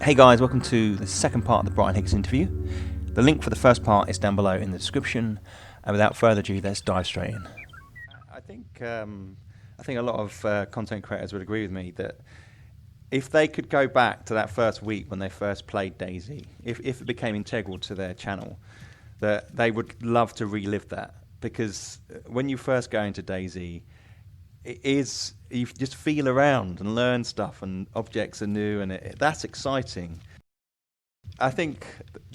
Hey guys, welcome to the second part of the Brian Hicks interview. The link for the first part is down below in the description, and without further ado, let's dive straight in. I think a lot of content creators would agree with me that if they could go back to that first week when they first played DayZ, if it became integral to their channel, that they would love to relive that, because when you first go into DayZ, you just feel around and learn stuff, and objects are new, and that's exciting. I think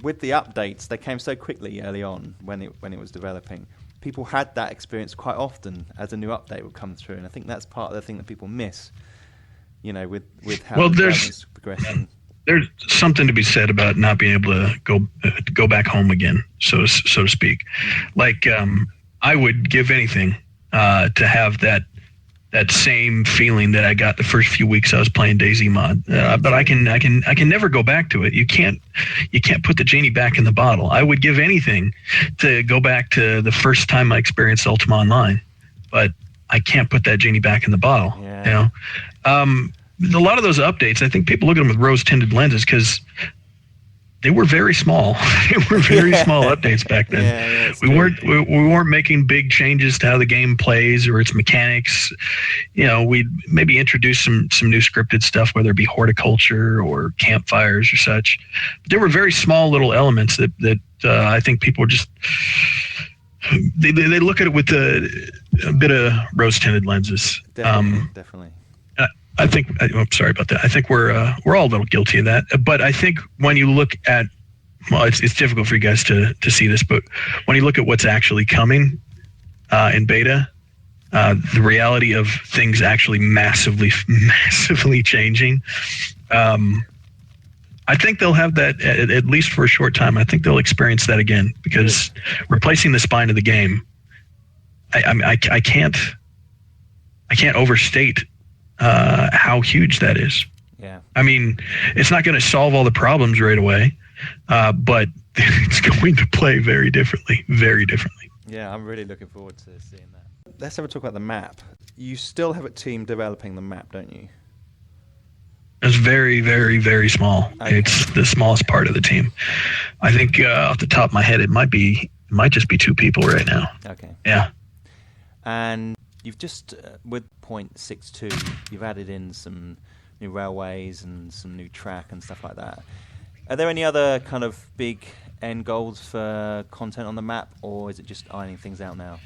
with the updates, they came so quickly early on when it was developing. People had that experience quite often as a new update would come through, and I think that's part of the thing that people miss. You know, with how the development's progressing. There's something to be said about not being able to go back home again, so to speak. Like I would give anything to have that same feeling that I got the first few weeks I was playing DayZ mod, but I can never go back to it. You can't put the genie back in the bottle. I would give anything to go back to the first time I experienced Ultima Online, but I can't put that genie back in the bottle. Yeah. You know, a lot of those updates, I think people look at them with rose-tinted lenses because they were very small. They were very small updates back then. Yeah, we weren't making big changes to how the game plays or its mechanics. You know, we'd maybe introduce some new scripted stuff, whether it be horticulture or campfires or such. But there were very small little elements that I think people were just they look at it with a bit of rose-tinted lenses. Definitely. I think I'm sorry about that. I think we're all a little guilty of that. But I think when you look at, well, it's difficult for you guys to see this, but when you look at what's actually coming in beta, the reality of things actually massively changing, I think they'll have that at least for a short time. I think they'll experience that again, because replacing the spine of the game, I can't overstate how huge that is. Yeah. I mean, it's not going to solve all the problems right away, but it's going to play very differently. Yeah, I'm really looking forward to seeing that. Let's have a talk about the map. You still have a team developing the map, don't you? It's very, very, very small. Okay. It's the smallest part of the team. I think off the top of my head, it might just be 2 people right now. Okay. Yeah. And you've just, with 0.62, you've added in some new railways and some new track and stuff like that. Are there any other kind of big end goals for content on the map, or is it just ironing things out now?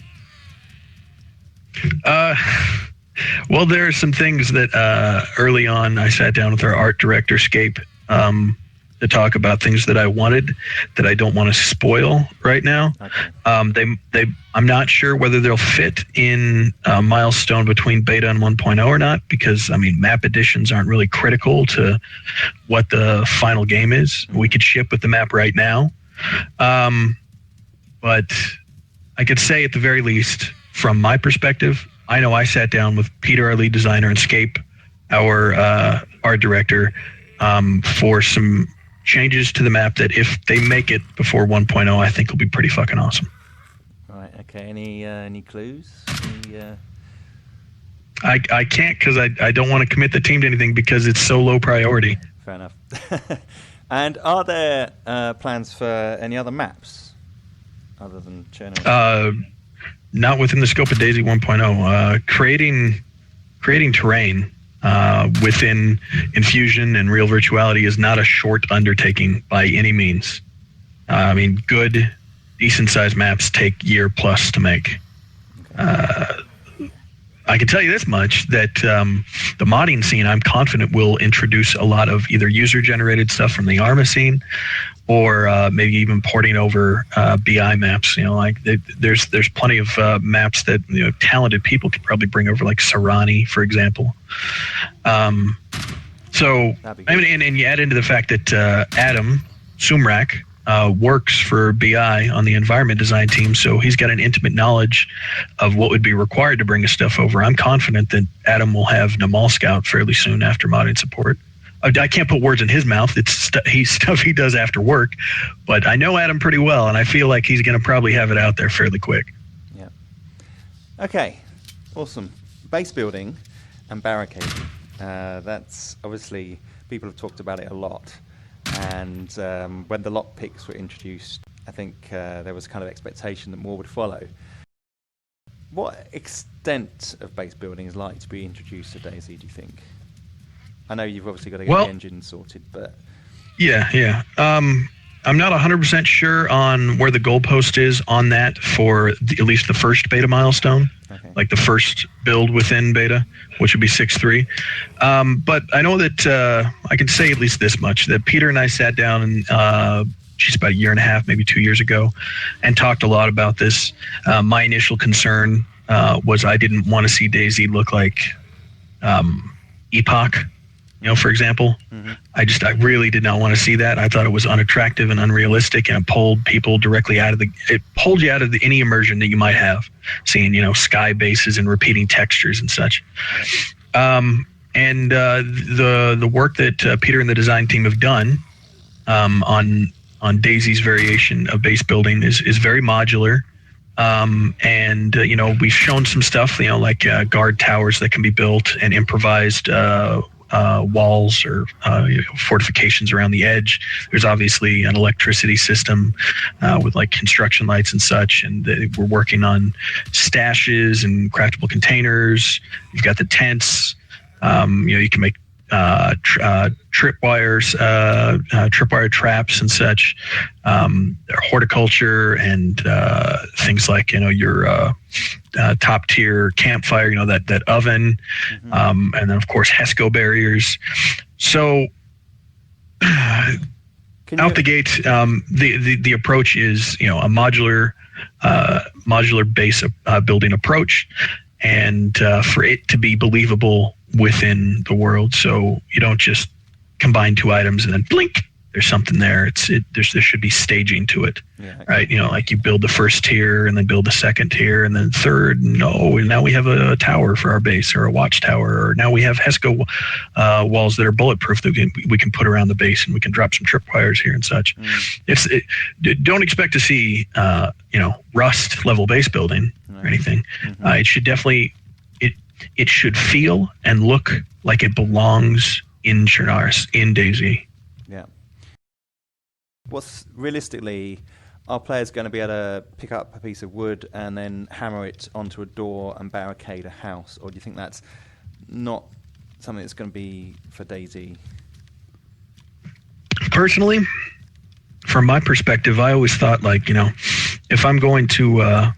Well, there are some things that early on I sat down with our art director, Scape, to talk about things that I wanted that I don't want to spoil right now. Okay. I'm not sure whether they'll fit in a milestone between beta and 1.0 or not, because I mean, map additions aren't really critical to what the final game is. We could ship with the map right now. But I could say at the very least, from my perspective, I know I sat down with Peter, our lead designer, and Scape, our art director, for some changes to the map that if they make it before 1.0, I think will be pretty fucking awesome. Right. Okay. Any clues? I can't, because I don't want to commit the team to anything because it's so low priority. Fair enough. And are there plans for any other maps other than Chernobyl? Not within the scope of DayZ 1.0. Creating terrain within Infusion and Real Virtuality is not a short undertaking by any means. I mean, good, decent-sized maps take year plus to make. Okay. I can tell you this much, that the modding scene, I'm confident, will introduce a lot of either user-generated stuff from the ARMA scene, or maybe even porting over BI maps. You know, like there's plenty of maps that, you know, talented people could probably bring over, like Sarani, for example. So, I mean, and you add into the fact that Adam Sumrak works for BI on the environment design team, so he's got an intimate knowledge of what would be required to bring his stuff over. I'm confident that Adam will have Namal Scout fairly soon after modding support. I can't put words in his mouth. It's stuff he does after work, but I know Adam pretty well, and I feel like he's going to probably have it out there fairly quick. Yeah. Okay. Awesome. Base building and barricading. That's obviously, people have talked about it a lot. And when the lockpicks were introduced, I think there was kind of expectation that more would follow. What extent of base building is likely to be introduced to DayZ, do you think? I know you've obviously got to get the engine sorted, but... Yeah. I'm not 100% sure on where the goalpost is on that for at least the first beta milestone, like the first build within beta, which would be 6.3. But I know that I can say at least this much, that Peter and I sat down and about a year and a half, maybe 2 years ago, and talked a lot about this. My initial concern was I didn't want to see DayZ look like Epoch, for example. Mm-hmm. I really did not want to see that. I thought it was unattractive and unrealistic, and it pulled people directly it pulled you out of any immersion that you might have, seeing, sky bases and repeating textures and such. And the work that Peter and the design team have done on DayZ's variation of base building is very modular. And we've shown some stuff, like guard towers that can be built and improvised walls or fortifications around the edge. There's obviously an electricity system with like construction lights and such, and we're working on stashes and craftable containers. You've got the tents. You can make tripwire traps and such, horticulture and things like your top tier campfire, that oven, and then of course HESCO barriers. So out the gate, the approach is a modular base building approach, and for it to be believable within the world, so you don't just combine two items and then blink, there's something there. There should be staging to it, right? Like you build the first tier and then build the second tier and then third. No, now we have a tower for our base, or a watchtower, or now we have HESCO walls that are bulletproof that we can put around the base, and we can drop some tripwires here and such. Don't expect to see Rust level base building or anything. It should definitely it should feel and look like it belongs in Chernarus, in DayZ. Yeah. What's realistically, are players going to be able to pick up a piece of wood and then hammer it onto a door and barricade a house, or do you think that's not something that's going to be for DayZ? Personally, from my perspective, I always thought, if I'm going to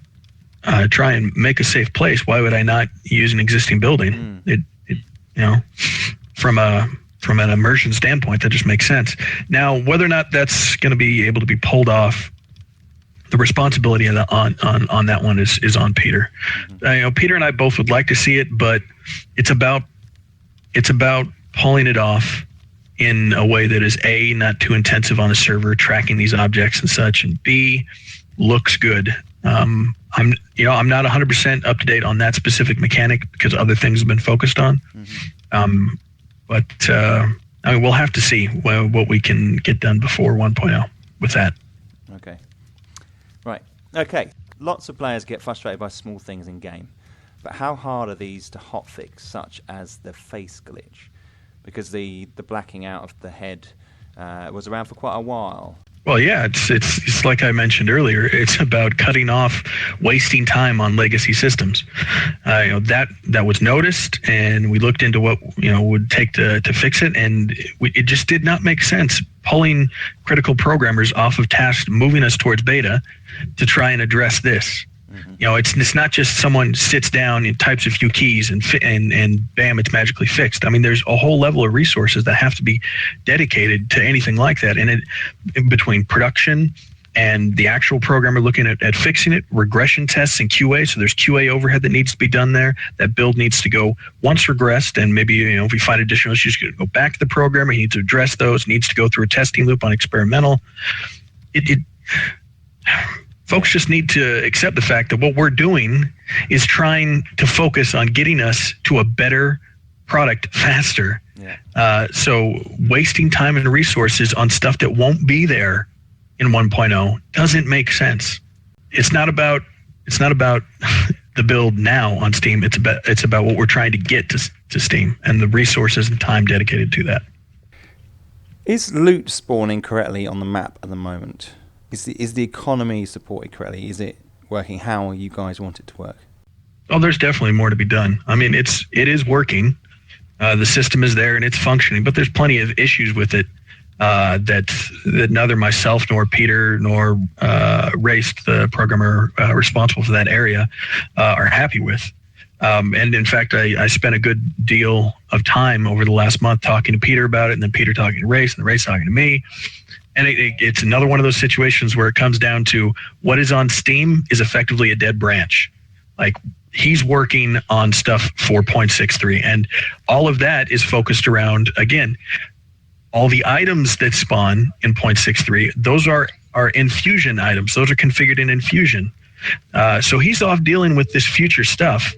try and make a safe place, why would I not use an existing building? From an immersion standpoint, that just makes sense. Now, whether or not that's going to be able to be pulled off, the responsibility on that one is on Peter. Peter and I both would like to see it, but it's about pulling it off in a way that is A, not too intensive on the server, tracking these objects and such, and B, looks good. I'm not 100% up to date on that specific mechanic because other things have been focused on. But we'll have to see what we can get done before 1.0 with that. Okay. Right. Okay. Lots of players get frustrated by small things in game, but how hard are these to hotfix, such as the face glitch? Because the blacking out of the head was around for quite a while. Well, yeah, it's like I mentioned earlier. It's about cutting off wasting time on legacy systems. That was noticed, and we looked into what would take to fix it, and it just did not make sense pulling critical programmers off of tasks, moving us towards beta to try and address this. It's not just someone sits down and types a few keys and bam, it's magically fixed. I mean, there's a whole level of resources that have to be dedicated to anything like that. And in between production and the actual programmer looking at fixing it, regression tests and QA. So there's QA overhead that needs to be done there. That build needs to go once regressed, and maybe if we find additional issues, go back to the programmer. He needs to address those. Needs to go through a testing loop on experimental. Folks just need to accept the fact that what we're doing is trying to focus on getting us to a better product faster. Yeah. So wasting time and resources on stuff that won't be there in 1.0 doesn't make sense. It's not about the build now on Steam. It's about what we're trying to get to Steam and the resources and time dedicated to that. Is loot spawning correctly on the map at the moment? Is the economy supported correctly? Is it working how you guys want it to work? Oh, there's definitely more to be done. I mean, it is working. The system is there and it's functioning, but there's plenty of issues with it that neither myself nor Peter nor Race, the programmer responsible for that area, are happy with. And in fact, I spent a good deal of time over the last month talking to Peter about it, and then Peter talking to Race, and Race talking to me. And it's another one of those situations where it comes down to what is on Steam is effectively a dead branch. Like, he's working on stuff for 0.63, and all of that is focused around, again, all the items that spawn in 0.63. Those are infusion items. Those are configured in infusion. So he's off dealing with this future stuff.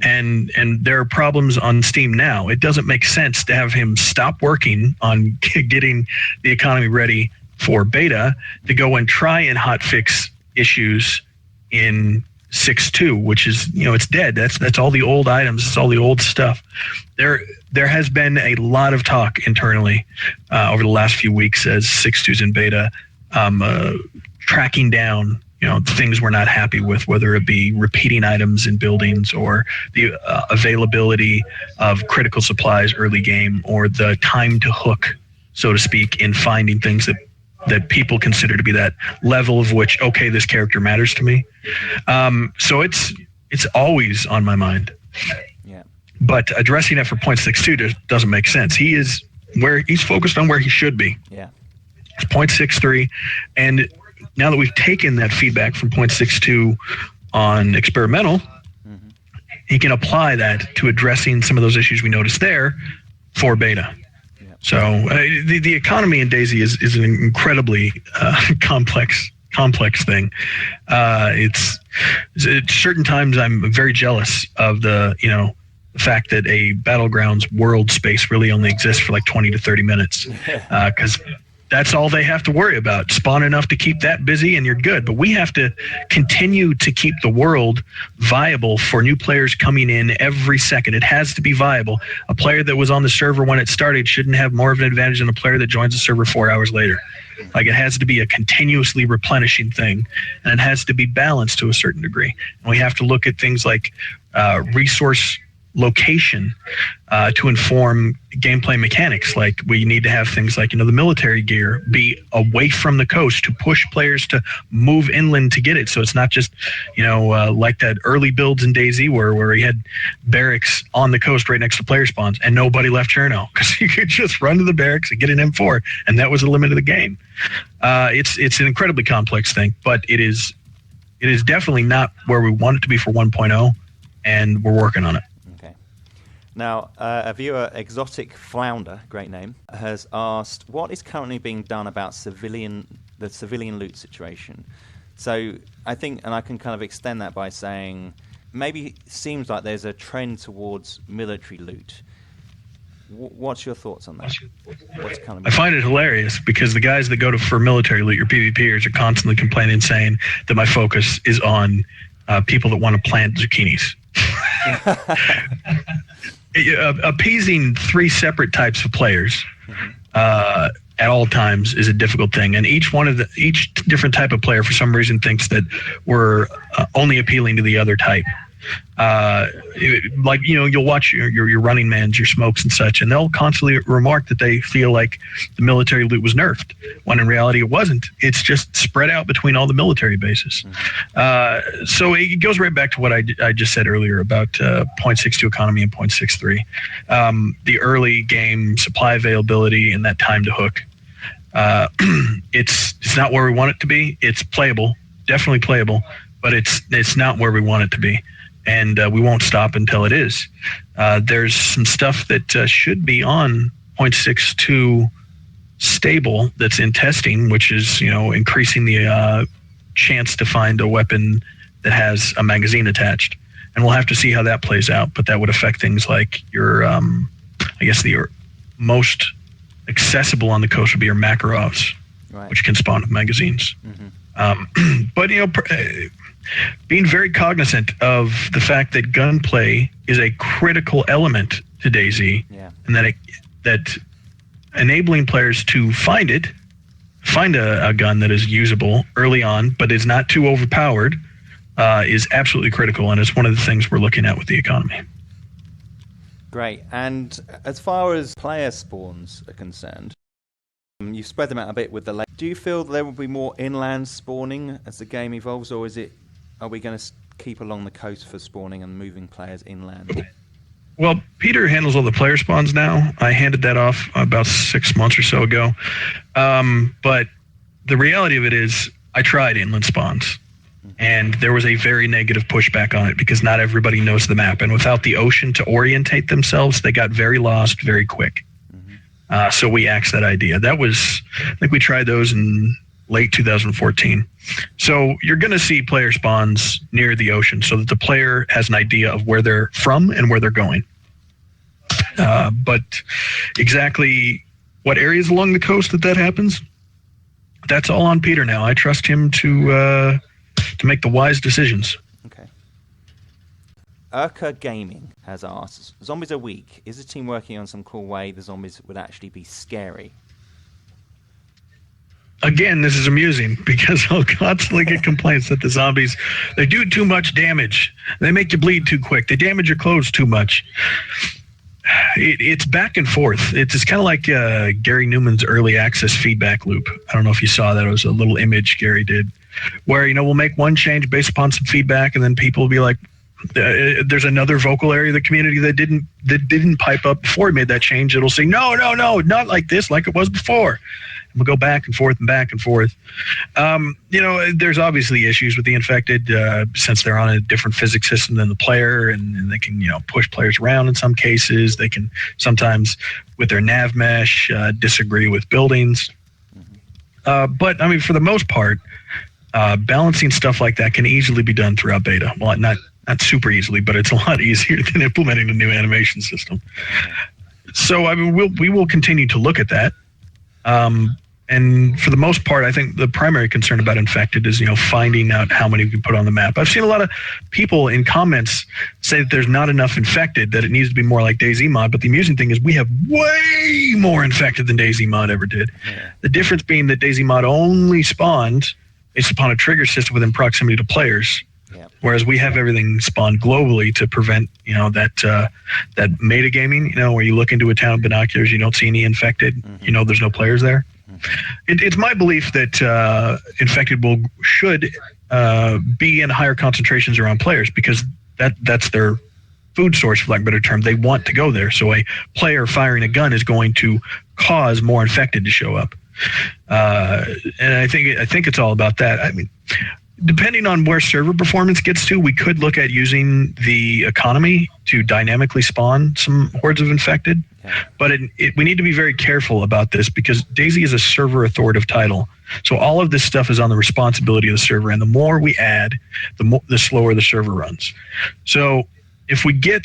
And there are problems on Steam now. It doesn't make sense to have him stop working on getting the economy ready for beta to go and try and hotfix issues in 6.2, which is, it's dead. That's all the old items. It's all the old stuff. There has been a lot of talk internally over the last few weeks as 6.2's in beta, tracking down things we're not happy with, whether it be repeating items in buildings or the availability of critical supplies early game, or the time to hook, so to speak, in finding things that people consider to be that level of which, okay, this character matters to me. So it's always on my mind. Yeah. But addressing it for 0.62 doesn't make sense. He's focused on where he should be. Yeah. It's 0.63, and now that we've taken that feedback from 0.62 on experimental, he can apply that to addressing some of those issues we noticed there for beta. Yeah. So the economy in DayZ is an incredibly complex thing. It's at certain times I'm very jealous of the fact that a Battlegrounds world space really only exists for like 20 to 30 minutes, because that's all they have to worry about. Spawn enough to keep that busy and you're good. But we have to continue to keep the world viable for new players coming in every second. It has to be viable. A player that was on the server when it started shouldn't have more of an advantage than a player that joins the server 4 hours later. Like, it has to be a continuously replenishing thing, and it has to be balanced to a certain degree. And we have to look at things like resource location to inform gameplay mechanics. Like, we need to have things like the military gear be away from the coast to push players to move inland to get it, so it's not just like that early builds in DayZ where he had barracks on the coast right next to player spawns and nobody left Cherno, because you could just run to the barracks and get an M4, and that was the limit of the game. It's an incredibly complex thing, but it is definitely not where we want it to be for 1.0, and we're working on it. Now, a viewer, Exotic Flounder, great name, has asked, what is currently being done about the civilian loot situation? So I think, and I can kind of extend that by saying, maybe it seems like there's a trend towards military loot. What's your thoughts on that? I find it hilarious, because the guys that go for military loot, your PvPers, are constantly complaining, saying that my focus is on people that want to plant zucchinis. Appeasing three separate types of players at all times is a difficult thing, and each different type of player for some reason thinks that we're only appealing to the other type. You'll watch your running mans, your smokes and such, and they'll constantly remark that they feel like the military loot was nerfed, when in reality it wasn't. It's just spread out between all the military bases. So it goes right back to what I just said earlier about 0.62 economy and 0.63. The early game supply availability and that time to hook. It's not where we want it to be. It's playable, definitely playable, but it's not where we want it to be. And we won't stop until it is. There's some stuff that should be on 0.62 stable that's in testing, which is increasing the chance to find a weapon that has a magazine attached. And we'll have to see how that plays out. But that would affect things like your, I guess the most accessible on the coast would be your Makarovs, right, which can spawn with magazines. But being very cognizant of the fact that gunplay is a critical element to DayZ, and that enabling players to find a gun that is usable early on, but is not too overpowered, is absolutely critical, and it's one of the things we're looking at with the economy. Great. And as far as player spawns are concerned, you spread them out a bit with the lake. Do you feel there will be more inland spawning as the game evolves, or are we going to keep along the coast for spawning and moving players inland? Well, Peter handles all the player spawns now. I handed that off about 6 months or so ago. But the reality of it is I tried inland spawns, and there was a very negative pushback on it because not everybody knows the map. And without the ocean to orientate themselves, they got very lost very quick. So we axed that idea. I think we tried those in late 2014. So you're going to see player spawns near the ocean so that the player has an idea of where they're from and where they're going. But exactly what areas along the coast that happens, that's all on Peter now. I trust him to make the wise decisions. Okay. Urka Gaming has asked, zombies are weak. Is the team working on some cool way the zombies would actually be scary? Again, this is amusing because I'll constantly get complaints that the zombies, they do too much damage. They make you bleed too quick. They damage your clothes too much. It's back and forth. It's kind of like Gary Newman's early access feedback loop. I don't know if you saw that. It was a little image Gary did where, we'll make one change based upon some feedback, and then people will be like, there's another vocal area of the community that didn't pipe up before he made that change. It'll say, no, not like this, like it was before. And we'll go back and forth and back and forth. There's obviously issues with the infected since they're on a different physics system than the player, and they can, push players around in some cases. They can sometimes, with their nav mesh, disagree with buildings. But, for the most part, balancing stuff like that can easily be done throughout beta. Well, not super easily, but it's a lot easier than implementing a new animation system. So we will continue to look at that. And for the most part, I think the primary concern about infected is, finding out how many we can put on the map. I've seen a lot of people in comments say that there's not enough infected, that it needs to be more like DayZ Mod. But the amusing thing is we have way more infected than DayZ Mod ever did. Yeah. The difference being that DayZ Mod only spawned based upon a trigger system within proximity to players. Yeah. Whereas we have everything spawned globally to prevent, that metagaming, where you look into a town with binoculars, you don't see any infected, there's no players there. It's my belief that infected should be in higher concentrations around players because that's their food source, for lack of a better term. They want to go there. So a player firing a gun is going to cause more infected to show up. And I think it's all about that. Depending on where server performance gets to, we could look at using the economy to dynamically spawn some hordes of infected. Yeah. But we need to be very careful about this because DayZ is a server authoritative title. So all of this stuff is on the responsibility of the server. And the more we add, the slower the server runs. So if we get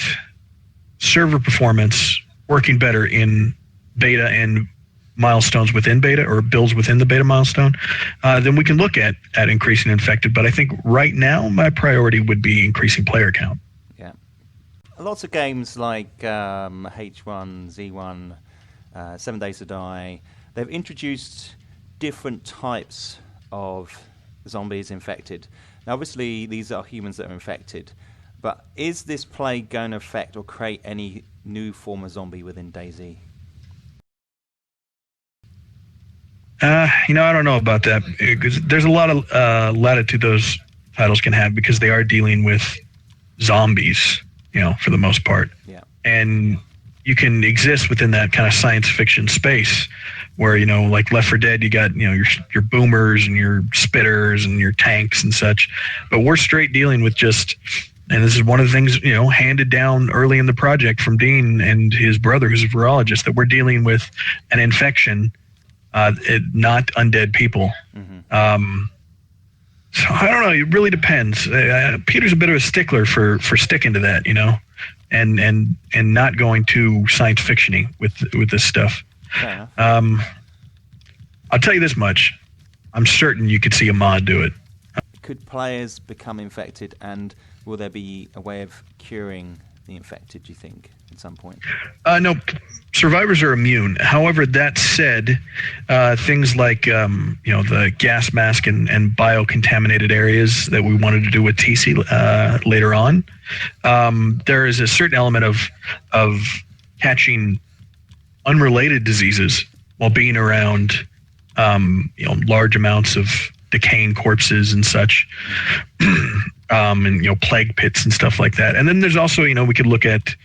server performance working better in beta and milestones within beta or builds within the beta milestone, then we can look at increasing infected. But I think right now my priority would be increasing player count. Yeah. Lots of games like H1, Z1, 7 Days to Die, they've introduced different types of zombies infected. Now obviously these are humans that are infected, but is this plague going to affect or create any new form of zombie within DayZ? I don't know about that because there's a lot of latitude those titles can have because they are dealing with zombies, for the most part. Yeah. And you can exist within that kind of science fiction space where, like Left 4 Dead, you got, your boomers and your spitters and your tanks and such. But we're straight dealing with and this is one of the things, handed down early in the project from Dean and his brother, who's a virologist, that we're dealing with an infection, not undead people. Mm-hmm. So I don't know. It really depends. Peter's a bit of a stickler for sticking to that, and not going too science fictiony with this stuff. Yeah. I'll tell you this much: I'm certain you could see a mod do it. Could players become infected, and will there be a way of curing the infected? Do you think? at some point? No, survivors are immune. However, that said, things like the gas mask and biocontaminated areas that we wanted to do with TC later on, there is a certain element of catching unrelated diseases while being around large amounts of decaying corpses and such. And plague pits and stuff like that. And then there's also we could look at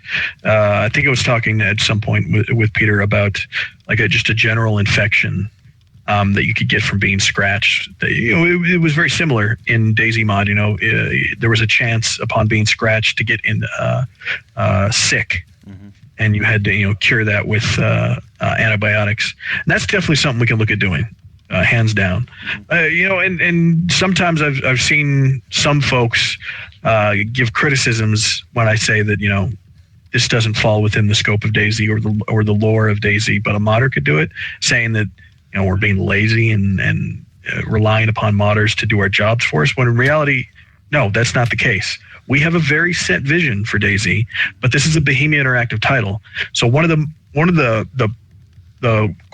I think I was talking at some point with Peter about like just a general infection that you could get from being scratched. It was very similar in DayZ mod. There was a chance upon being scratched to get sick, and you had to cure that with antibiotics. And that's definitely something we can look at doing. Hands down, and sometimes I've seen some folks give criticisms when I say that this doesn't fall within the scope of DayZ or the lore of DayZ, but a modder could do it, saying that we're being lazy and relying upon modders to do our jobs for us. When in reality, no, that's not the case. We have a very set vision for DayZ, but this is a Bohemia interactive title, so one of the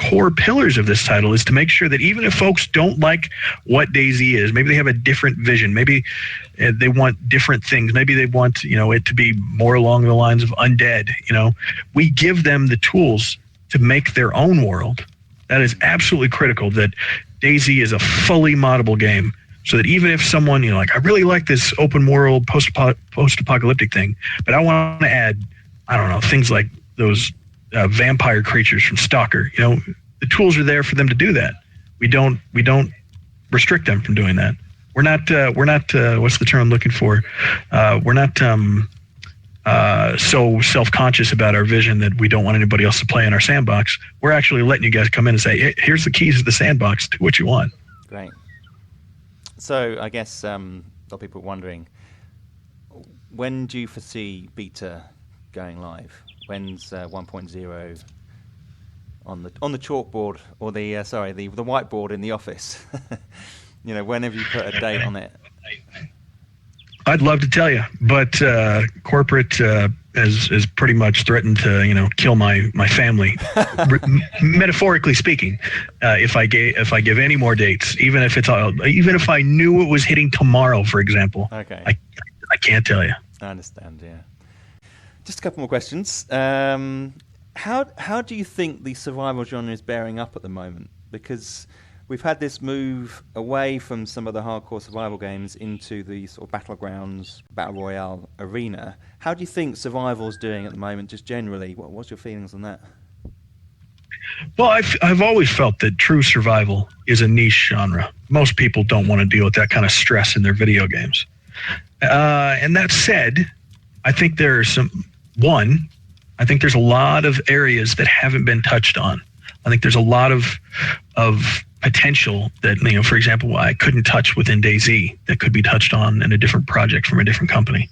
core pillars of this title is to make sure that even if folks don't like what DayZ is, maybe they have a different vision, maybe they want different things, maybe they want it to be more along the lines of undead, we give them the tools to make their own world. That is absolutely critical, that DayZ is a fully moddable game, so that even if someone I really like this open world post-apocalyptic thing, but I want to add things like those vampire creatures from Stalker. The tools are there for them to do that. We don't restrict them from doing that. We're not what's the term I'm looking for? We're not so self-conscious about our vision that we don't want anybody else to play in our sandbox. We're actually letting you guys come in and say, hey, here's the keys to the sandbox. Do what you want. Great. So I guess a lot of people are wondering, when do you foresee beta going live? When's 1.0 on the chalkboard, or the whiteboard in the office? When have you put a date on it? I'd love to tell you, but corporate has pretty much threatened to kill my family, metaphorically speaking. If I give any more dates, even if I knew it was hitting tomorrow, for example. Okay. I can't tell you. I understand. Yeah. Just a couple more questions. How do you think the survival genre is bearing up at the moment? Because we've had this move away from some of the hardcore survival games into the sort of battlegrounds, battle royale arena. How do you think survival's doing at the moment, just generally? What's your feelings on that? Well, I've always felt that true survival is a niche genre. Most people don't want to deal with that kind of stress in their video games. And that said, I think there's a lot of areas that haven't been touched on. I think there's a lot of potential that, for example, I couldn't touch within DayZ that could be touched on in a different project from a different company.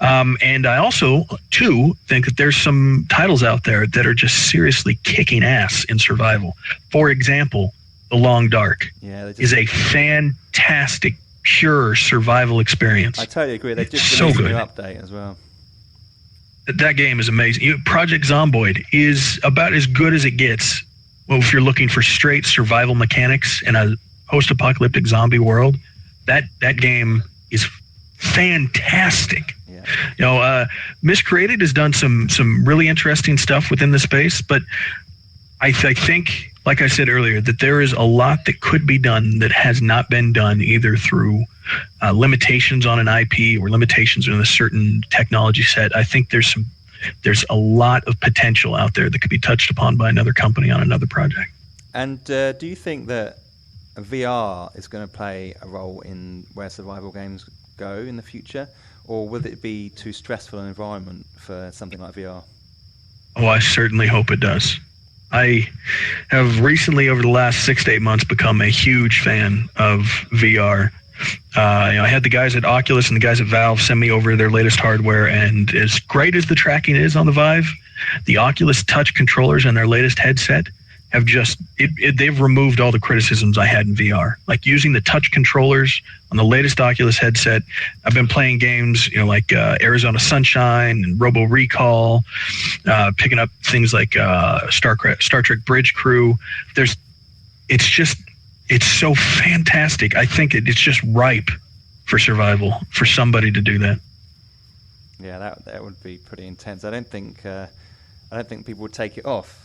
And I also, too, think that there's some titles out there that are just seriously kicking ass in survival. For example, The Long Dark is a fantastic, pure survival experience. I totally agree. They've just released a new update as well. That game is amazing. Project Zomboid is about as good as it gets. Well, if you're looking for straight survival mechanics in a post-apocalyptic zombie world, that game is fantastic. Yeah. Miscreated has done some really interesting stuff within the space, but I think, like I said earlier, that there is a lot that could be done that has not been done, either through limitations on an IP or limitations on a certain technology set. I think there's a lot of potential out there that could be touched upon by another company on another project. And do you think that VR is going to play a role in where survival games go in the future, or will it be too stressful an environment for something like VR? Oh, I certainly hope it does. I have recently, over the last 6 to 8 months, become a huge fan of VR. I had the guys at Oculus and the guys at Valve send me over their latest hardware, and as great as the tracking is on the Vive, the Oculus Touch controllers and their latest headset have just they've removed all the criticisms I had in VR. Like using the touch controllers on the latest Oculus headset. I've been playing games, like Arizona Sunshine and Robo Recall, picking up things like Star Trek Bridge Crew. It's so fantastic. I think it's just ripe for survival for somebody to do that. Yeah, that would be pretty intense. I don't think people would take it off.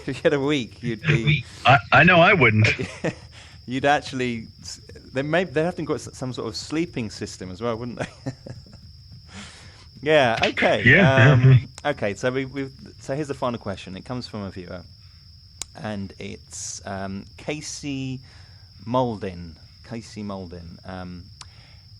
If you had a week, you'd be. I know I wouldn't. You'd actually. They'd have to got some sort of sleeping system as well, wouldn't they? Yeah. Okay. Yeah. Okay. So so here's the final question. It comes from a viewer, and it's Casey Moldin.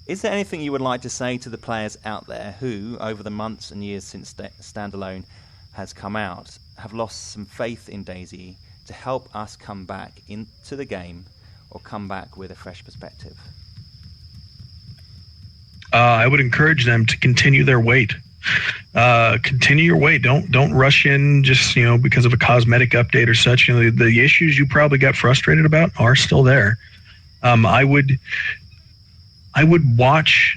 Is there anything you would like to say to the players out there who, over the months and years since Standalone has come out, have lost some faith in DayZ to help us come back into the game or come back with a fresh perspective? I would encourage them to continue their wait. Continue your wait. Don't rush in just because of a cosmetic update or such. The issues you probably got frustrated about are still there. I would watch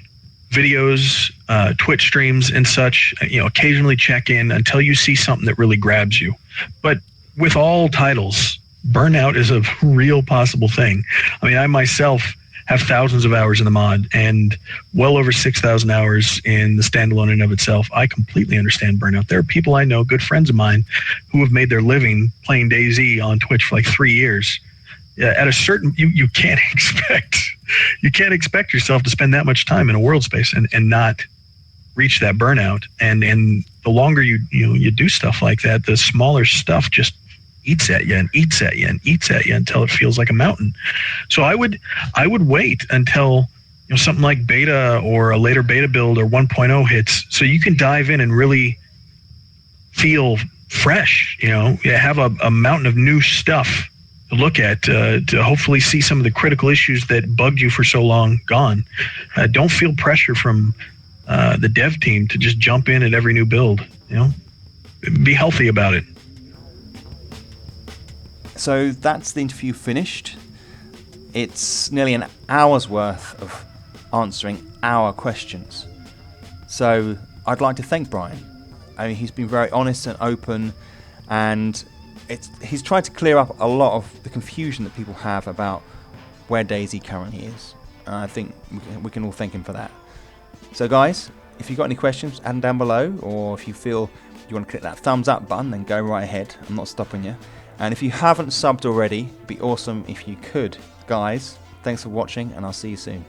videos, Twitch streams and such, occasionally check in until you see something that really grabs you. But with all titles, burnout is a real possible thing. I mean, I myself have thousands of hours in the mod and well over 6,000 hours in the standalone in and of itself. I completely understand burnout. There are people I know, good friends of mine, who have made their living playing DayZ on Twitch for like 3 years. At a certain, you can't expect yourself to spend that much time in a world space and not reach that burnout. And the longer you do stuff like that, the smaller stuff just eats at you and eats at you and eats at you until it feels like a mountain. So I would wait until something like beta or a later beta build or 1.0 hits, so you can dive in and really feel fresh. Have a mountain of new stuff to look at, to hopefully see some of the critical issues that bugged you for so long gone. Don't feel pressure from the dev team to just jump in at every new build. Be healthy about it. So that's the interview finished. It's nearly an hour's worth of answering our questions. So I'd like to thank Brian. I mean, he's been very honest and open, and he's tried to clear up a lot of the confusion that people have about where DayZ currently is. And I think we can all thank him for that. So guys, if you've got any questions, add them down below, or if you feel you want to click that thumbs up button, then go right ahead. I'm not stopping you. And if you haven't subbed already, it'd be awesome if you could. Guys, thanks for watching, and I'll see you soon.